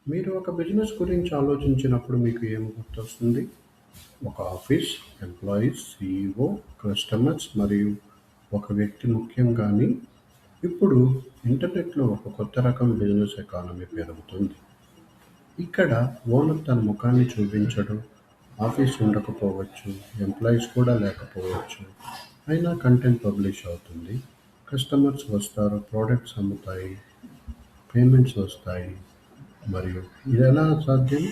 మీరు ఒక బిజినెస్ గురించి ఆలోచించినప్పుడు మీకు ఏమి గుర్తొస్తుంది? ఒక ఆఫీస్, ఎంప్లాయీస్, సీఈఓ, కస్టమర్స్ మరియు ఒక వ్యక్తి ముఖ్యం కానీ ఇప్పుడు ఇంటర్నెట్లో ఒక కొత్త రకం బిజినెస్ ఎకానమీ పెరుగుతుంది. ఇక్కడ ఓనర్ తన ముఖాన్ని చూపించడు, ఆఫీస్ ఉండకపోవచ్చు, ఎంప్లాయీస్ కూడా లేకపోవచ్చు. అయినా కంటెంట్ పబ్లిష్ అవుతుంది. కస్టమర్స్ వస్తారు, ప్రోడక్ట్స్ అమ్ముతాయి, పేమెంట్స్ వస్తాయి. మరియు ఇది ఎలా సాధ్యం?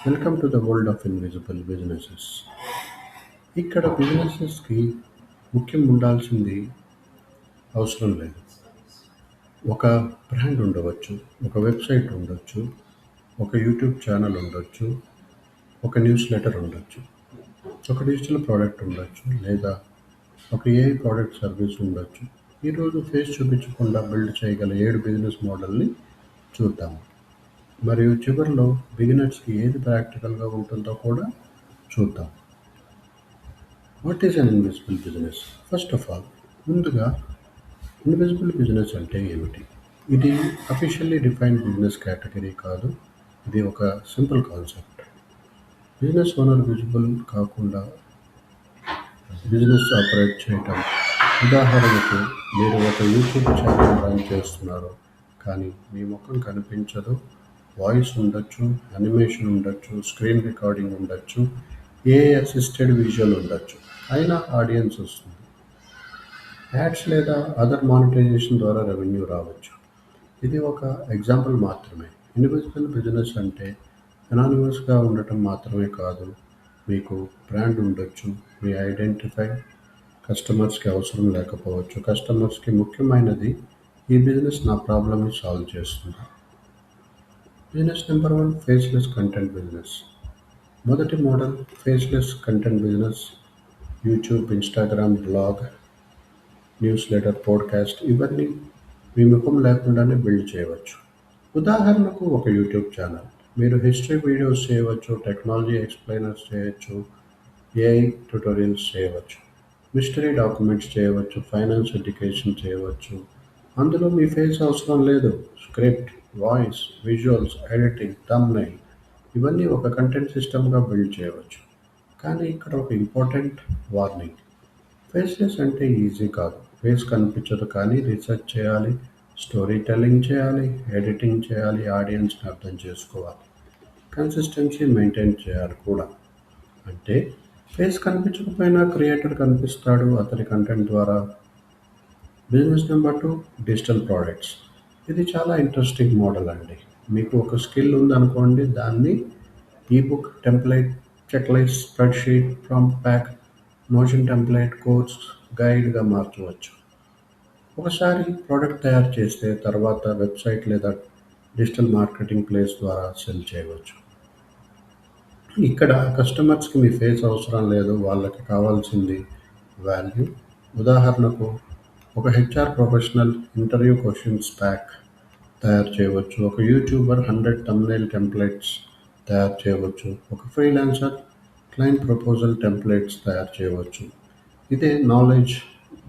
Welcome to the world of invisible businesses. ఇక్కడ బిజినెసెస్కి ముఖ్యం ఉండాల్సింది అవసరం లేదు. ఒక బ్రాండ్ ఉండవచ్చు, ఒక వెబ్సైట్ ఉండొచ్చు, ఒక యూట్యూబ్ ఛానల్ ఉండొచ్చు, ఒక న్యూస్ లెటర్ ఉండొచ్చు, ఒక డిజిటల్ ప్రోడక్ట్ ఉండొచ్చు, లేదా ఒక ఏఐ ప్రోడక్ట్ సర్వీస్ ఉండొచ్చు. ఈరోజు ఫేస్ చూపించకుండా బిల్డ్ చేయగల 7 బిజినెస్ మోడల్ని చూద్దాము. మరియు చివరిలో బిగినర్స్కి ఏది ప్రాక్టికల్గా ఉంటుందో కూడా చూద్దాం. What is an invisible business? First of all, ముందుగా ఇన్విజిబుల్ బిజినెస్ అంటే ఏమిటి? ఇది అఫీషియల్లీ డిఫైన్డ్ బిజినెస్ కేటగిరీ కాదు. ఇది ఒక simple concept. Business owner visible కాకుండా బిజినెస్ ఆపరేట్ చేయటం. ఉదాహరణకు, మీరు ఒక యూట్యూబ్ ఛానల్ రన్ చేస్తున్నారు, కానీ మీ ముఖం కనిపించదు. వాయిస్ ఉండొచ్చు, యానిమేషన్ ఉండొచ్చు, స్క్రీన్ రికార్డింగ్ ఉండొచ్చు, ఏఐ అసిస్టెడ్ విజువల్ ఉండొచ్చు. అయినా ఆడియన్స్ వస్తుంది. యాడ్స్ లేదా అదర్ మానిటైజేషన్ ద్వారా రెవెన్యూ రావచ్చు. ఇది ఒక ఎగ్జాంపుల్ మాత్రమే. ఇన్విజిబుల్ బిజినెస్ అంటే అనానిమస్గా ఉండటం మాత్రమే కాదు. మీకు బ్రాండ్ ఉండొచ్చు, మీ ఐడెంటిఫై కస్టమర్స్కి అవసరం లేకపోవచ్చు. కస్టమర్స్కి ముఖ్యమైనది ఈ బిజినెస్ నా ప్రాబ్లమ్ని సాల్వ్ చేస్తుంది. Business number 1, faceless content business. మొదటి model faceless content business. YouTube, Instagram, blog, newsletter, podcast ఇవన్నీ మీ ముఖం లేకుండానే బిల్డ్ చేయవచ్చు. ఉదాహరణకు ఒక యూట్యూబ్ ఛానల్. మీరు హిస్టరీ వీడియోస్ చేయవచ్చు, టెక్నాలజీ ఎక్స్ప్లెయినర్స్ చేయవచ్చు, ఏఐ ట్యుటోరియల్స్ చేయవచ్చు, మిస్టరీ డాక్యుమెంట్స్ చేయవచ్చు, ఫైనాన్స్ ఎడ్యుకేషన్ చేయవచ్చు. అందులో మీ ఫేస్ అవసరం లేదు. Script, voice, visuals, editing, thumbnail ఇవన్నీ ఒక కంటెంట్ సిస్టమ్గా బిల్డ్ చేయవచ్చు. కానీ ఇక్కడ ఒక ఇంపార్టెంట్ వార్నింగ్. ఫేస్లెస్ అంటే ఈజీ కాదు. ఫేస్ కనిపించదు కానీ రీసెర్చ్ చేయాలి, స్టోరీ టెల్లింగ్ చేయాలి, ఎడిటింగ్ చేయాలి, ఆడియన్స్ని అర్థం చేసుకోవాలి, కన్సిస్టెన్సీ మెయింటైన్ చేయాలి కూడా. అంటే ఫేస్ కనిపించకపోయినా క్రియేటర్ కనిపిస్తాడు అతని కంటెంట్ ద్వారా. Business number 2, digital products. ఇది చాలా ఇంట్రెస్టింగ్ మోడల్ అండి. మీకు ఒక స్కిల్ ఉందనుకోండి, దాన్ని ebook, template, checklist, spreadsheet, prompt pack, Notion template, course, గైడ్గా మార్చవచ్చు. ఒకసారి ప్రోడక్ట్ తయారు చేస్తే తర్వాత వెబ్సైట్ లేదా డిజిటల్ మార్కెటింగ్ ప్లేస్ ద్వారా సెల్ చేయవచ్చు. ఇక్కడ కస్టమర్స్కి మీ ఫేస్ అవసరం లేదు. వాళ్ళకి కావాల్సింది వాల్యూ. ఉదాహరణకు, ఒక HR professional interview questions pack తయారు చేయవచ్చు. ఒక యూట్యూబర్ 100 థంబ్నెయిల్ టెంప్లెట్స్ తయారు చేయవచ్చు. ఒక ఫ్రీలాన్సర్ క్లయింట్ ప్రపోజల్ టెంప్లెట్స్ తయారు చేయవచ్చు. ఇదే నాలెడ్జ్,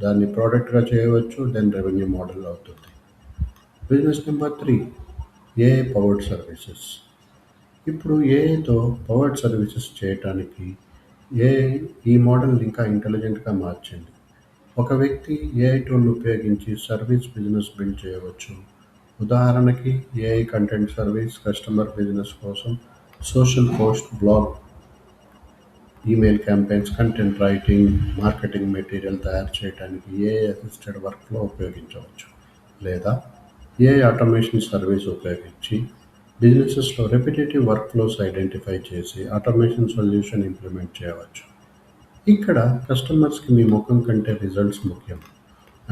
దాన్ని ప్రోడక్ట్గా చేయవచ్చు, దెన్ రెవెన్యూ మోడల్ అవుతుంది. Business number 3, AI powered services. ఇప్పుడు ఏఐతో పవర్డ్ సర్వీసెస్ చేయటానికి ఏఐ ఈ మోడల్ని ఇంకా ఇంటెలిజెంట్గా మార్చింది. ఒక వ్యక్తి ఏఐ టూల్ని ఉపయోగించి సర్వీస్ బిజినెస్ బిల్డ్ చేయవచ్చు. ఉదాహరణకి, AI content service customer business కోసం social post, blog, email campaigns, content writing, marketing material తయారు చేయడానికి ఏఐ అసిస్టెడ్ వర్క్ఫ్లో ఉపయోగించవచ్చు. లేదా ఏఐ ఆటోమేషన్ సర్వీస్ ఉపయోగించి బిజినెసెస్లో రెపిటేటివ్ వర్క్ఫ్లోస్ ఐడెంటిఫై చేసి ఆటోమేషన్ సొల్యూషన్ ఇంప్లిమెంట్ చేయవచ్చు. ఇక్కడ కస్టమర్స్కి మీ ముఖం కంటే రిజల్ట్స్ ముఖ్యం.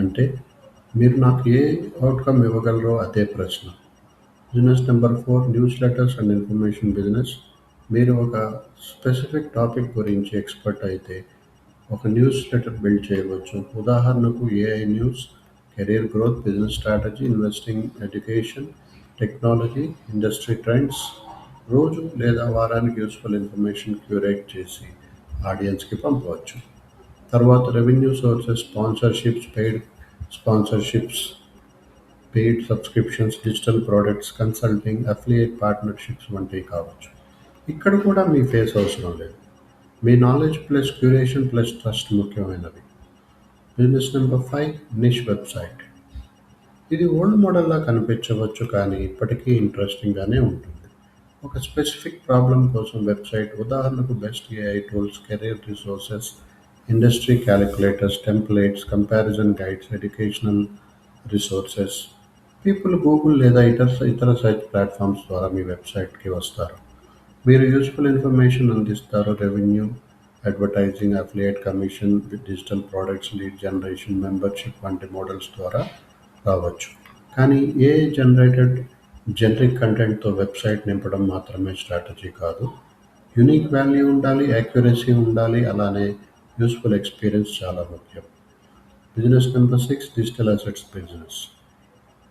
అంటే మీరు నాకు ఏ అవుట్కమ్ ఇవ్వగలరో అదే ప్రశ్న. Business number 4, news letters and information business. మీరు ఒక స్పెసిఫిక్ టాపిక్ గురించి ఎక్స్పర్ట్ అయితే ఒక న్యూస్ లెటర్ బిల్డ్ చేయవచ్చు. ఉదాహరణకు AI news, career growth, business strategy, investing, education, technology, industry trends. రోజు లేదా వారానికి యూస్ఫుల్ ఇన్ఫర్మేషన్ క్యూరేట్ చేసి ఆడియన్స్కి పంపవచ్చు. తర్వాత revenue sources, sponsorships, paid sponsorships. Paid subscriptions, digital products, consulting, affiliate partnerships వంటివి కావచ్చు. ఇక్కడ కూడా మీ ఫేస్ అవసరం లేదు. మీ knowledge plus curation plus trust ముఖ్యమైనవి. Business number 5, niche website. ఇది ఓల్డ్ మోడల్‌లా కనిపించవచ్చు కానీ ఇప్పటికీ ఇంట్రెస్టింగ్‌గానే ఉంటుంది. ఒక స్పెసిఫిక్ ప్రాబ్లమ్ కోసం వెబ్‌సైట్, ఉదాహరణకు best AI tools, career resources, industry calculators, templates, comparison guides, educational resources. People Google లేదా ఇతర సెర్చ్ ప్లాట్‌ఫామ్స్ ద్వారా మీ వెబ్‌సైట్‌కి వస్తారు. మీరు యూజ్‌ఫుల్ ఇన్ఫర్మేషన్ అందిస్తారు. Revenue, advertising, affiliate commission, digital products, lead generation, membership వంటి మోడల్స్ ద్వారా రావచ్చు. కానీ ఏఐ జనరిక్ కంటెంట్‌తో వెబ్‌సైట్ నింపడం మాత్రమే స్ట్రాటజీ కాదు. యూనిక్ వాల్యూ ఉండాలి, యాక్యురసీ ఉండాలి, అలానే యూజ్‌ఫుల్ ఎక్స్‌పీరియన్స్ చాలా ముఖ్యం. Business number 6, digital assets business.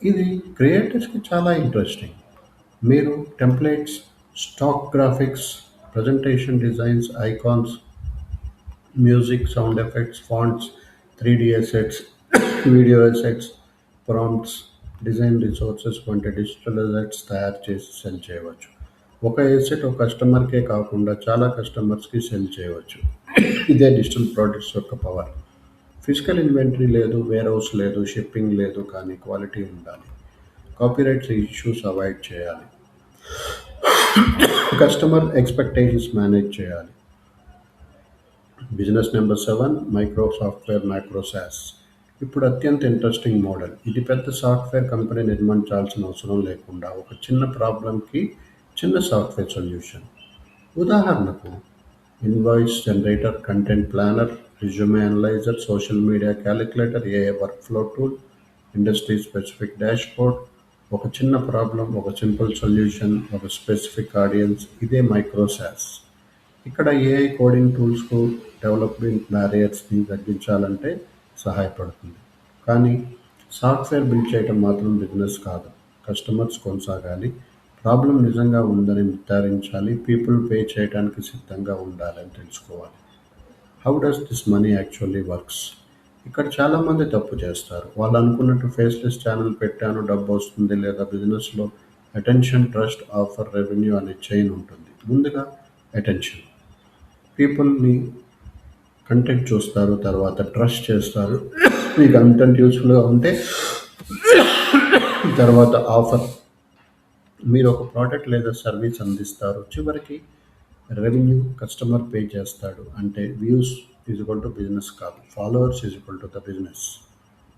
ఇది క్రియేటర్స్‌కి చాలా ఇంట్రెస్టింగ్. మీరు templates, stock graphics, presentation designs, icons, music, sound effects, fonts, 3D assets, video assets, prompts, design resources వంటి డిజిటల్ అసెట్స్ తయారు చేసి సెల్ చేయవచ్చు. ఒక అసెట్ ఒక కస్టమర్కే కాకుండా చాలా కస్టమర్స్కి సెల్ చేయవచ్చు. ఇదే డిజిటల్ ప్రొడక్ట్స్ యొక్క పవర్. ఫిజికల్ ఇన్వెంటరీ లేదు, వేర్హౌస్ లేదు, షిప్పింగ్ లేదు, కానీ క్వాలిటీ ఉండాలి. కాపీరైట్స్ ఇష్యూస్ అవాయిడ్ చేయాలి. కస్టమర్ ఎక్స్పెక్టేషన్స్ మేనేజ్ చేయాలి. Business number 7, micro software micro sauce. ఇప్పుడు అత్యంత ఇంట్రెస్టింగ్ మోడల్. ఇది పెద్ద సాఫ్ట్వేర్ కంపెనీ నిర్మించాల్సిన అవసరం లేకుండా ఒక చిన్న ప్రాబ్లంకి చిన్న సాఫ్ట్వేర్ సొల్యూషన్. ఉదాహరణకు invoice generator, content planner, resume analyser, social media calculator, AI workflow tool, industry specific dashboard. ఒక చిన్న ప్రాబ్లం, ఒక సింపుల్ సొల్యూషన్, ఒక స్పెసిఫిక్ ఆడియన్స్. ఇదే మైక్రో సాస్. ఇక్కడ ఏఐ కోడింగ్ టూల్స్కు డెవలప్మెంట్ బ్యారియర్స్ని తగ్గించాలంటే సహాయపడుతుంది. కానీ సాఫ్ట్వేర్ బిల్డ్ చేయడం మాత్రం బిజినెస్ కాదు. కస్టమర్స్ కొనసాగాలి, ప్రాబ్లం నిజంగా ఉందని నిర్ధారించాలి, పీపుల్ పే చేయడానికి సిద్ధంగా ఉండాలని తెలుసుకోవాలి. How does this money actually works? ఇక్కడ చాలామంది తప్పు చేస్తారు. వాళ్ళు అనుకున్నట్టు ఫేస్లెస్ ఛానల్ పెట్టాను డబ్బు వస్తుంది, లేదా బిజినెస్లో అటెన్షన్, ట్రస్ట్, ఆఫర్, రెవెన్యూ అనే చైన్ ఉంటుంది. ముందుగా అటెన్షన్. పీపుల్ని కంటెంట్ చూస్తారు, తర్వాత ట్రస్ట్ చేస్తారు. మీ కంటెంట్ యూస్ఫుల్గా ఉంటే తర్వాత ఆఫర్. మీరు ఒక ప్రోడక్ట్ లేదా సర్వీస్ అందిస్తారు. చివరికి రెవెన్యూ, కస్టమర్ పే చేస్తాడు. అంటే views is equal to business కాదు, followers is equal to the business.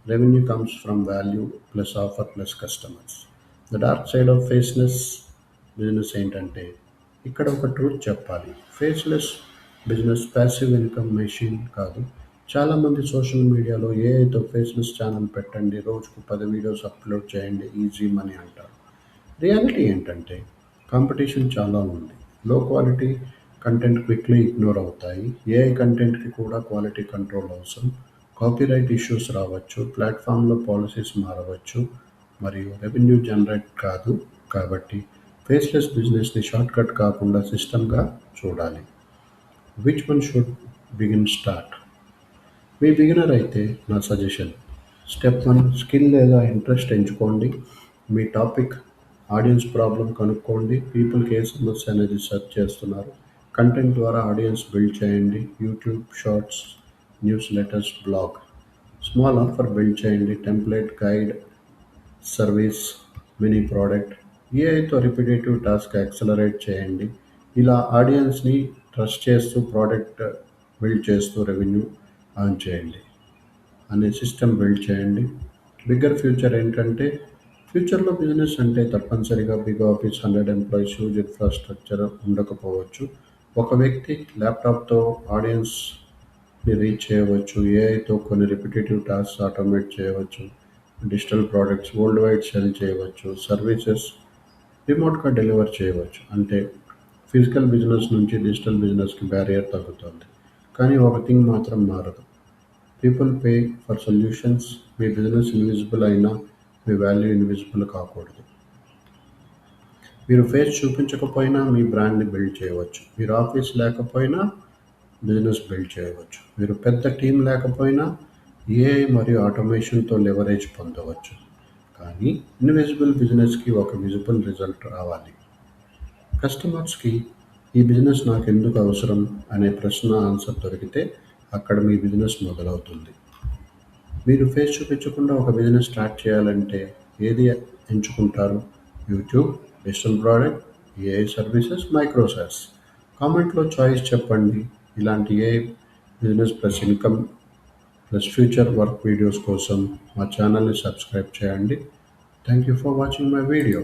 Revenue comes from value plus offer plus customers. The dark side of faceless business ఏంటంటే, ఇక్కడ ఒక ట్రూత్ చెప్పాలి. Faceless business passive income machine కాదు. చాలామంది social మీడియాలో ఏఐతో faceless channel పెట్టండి, రోజుకు 10 వీడియోస్ అప్లోడ్ చేయండి, ఈజీ మనీ అంటారు. రియాలిటీ ఏంటంటే కాంపిటీషన్ చాలా ఉంది. లో క్వాలిటీ కంటెంట్ క్విక్లీ ఇగ్నోర్ అవుతాయి. ఏఐ కంటెంట్కి కూడా క్వాలిటీ కంట్రోల్ అవసరం. కాపీరైట్ ఇష్యూస్ రావచ్చు, ప్లాట్ఫామ్లో పాలసీస్ మారవచ్చు, మరియు రెవెన్యూ జనరేట్ కాదు. కాబట్టి ఫేస్లెస్ బిజినెస్ని షార్ట్కట్ కాకుండా సిస్టమ్గా చూడాలి. Which one should start? Me beginner అయితే నా సజెషన్, స్టెప్ 1, స్కిల్ లేదా ఇంట్రెస్ట్ ఎంచుకోండి. మీ టాపిక్, ఆడియన్స్ ప్రాబ్లం కనుక్కోండి. పీపుల్కి ఏ సమస్య అనేది సెర్చ్ చేస్తున్నారు. కంటెంట్ ద్వారా ఆడియన్స్ బిల్డ్ చేయండి. YouTube shorts, newsletters, blog. Small offer build చేయండి. Template, guide, service, mini product. ఏఐతో రిపిటేటివ్ టాస్క్ యాక్సలరేట్ చేయండి. ఇలా ఆడియన్స్ని ట్రస్ట్ చేస్తూ ప్రోడక్ట్ బిల్డ్ చేస్తూ రెవెన్యూ ఆన్ చేయండి అనే సిస్టమ్ బిల్డ్ చేయండి. బిగ్గర్ ఫ్యూచర్ ఏంటంటే, ఫ్యూచర్లో బిజినెస్ అంటే తప్పనిసరిగా big office, 100 employees, huge infrastructure ఉండకపోవచ్చు. ఒక వ్యక్తి ల్యాప్టాప్తో ఆడియన్స్ని రీచ్ చేయవచ్చు. ఏఐతో కొన్ని రిపిటేటివ్ టాస్క్స్ ఆటోమేట్ చేయవచ్చు. Digital products world wide cell చేయవచ్చు. సర్వీసెస్ రిమోట్గా డెలివర్ చేయవచ్చు. అంటే ఫిజికల్ బిజినెస్ నుంచి డిజిటల్ బిజినెస్కి బ్యారియర్ తగ్గుతుంది. కానీ ఒక థింగ్ మాత్రం మారదు, people pay for solutions. Me business invisible అయినా మీ వాల్యూ ఇన్విజిబుల్ కాకూడదు. మీరు ఫేస్ చూపించకపోయినా మీ బ్రాండ్ని బిల్డ్ చేయవచ్చు. మీరు ఆఫీస్ లేకపోయినా బిజినెస్ బిల్డ్ చేయవచ్చు. మీరు పెద్ద టీం లేకపోయినా ఏఐ మరియు ఆటోమేషన్తో లెవరేజ్ పొందవచ్చు. కానీ ఇన్విజిబుల్ బిజినెస్కి ఒక విజిబుల్ రిజల్ట్ రావాలి. కస్టమర్స్కి ఈ బిజినెస్ నాకు ఎందుకు అవసరం అనే ప్రశ్న ఆన్సర్ దొరికితే అక్కడ మీ బిజినెస్ మొదలవుతుంది. మీరు ఫేస్ చూపించకుండా ఒక బిజినెస్ స్టార్ట్ చేయాలంటే ఏది ఎంచుకుంటారు? YouTube, digital product, AI services, micro SaaS? కామెంట్లో చాయిస్ చెప్పండి. ఇలాంటి AI business plus income plus future work videos కోసం మా ఛానల్ని సబ్స్క్రైబ్ చేయండి. Thank you for watching my video.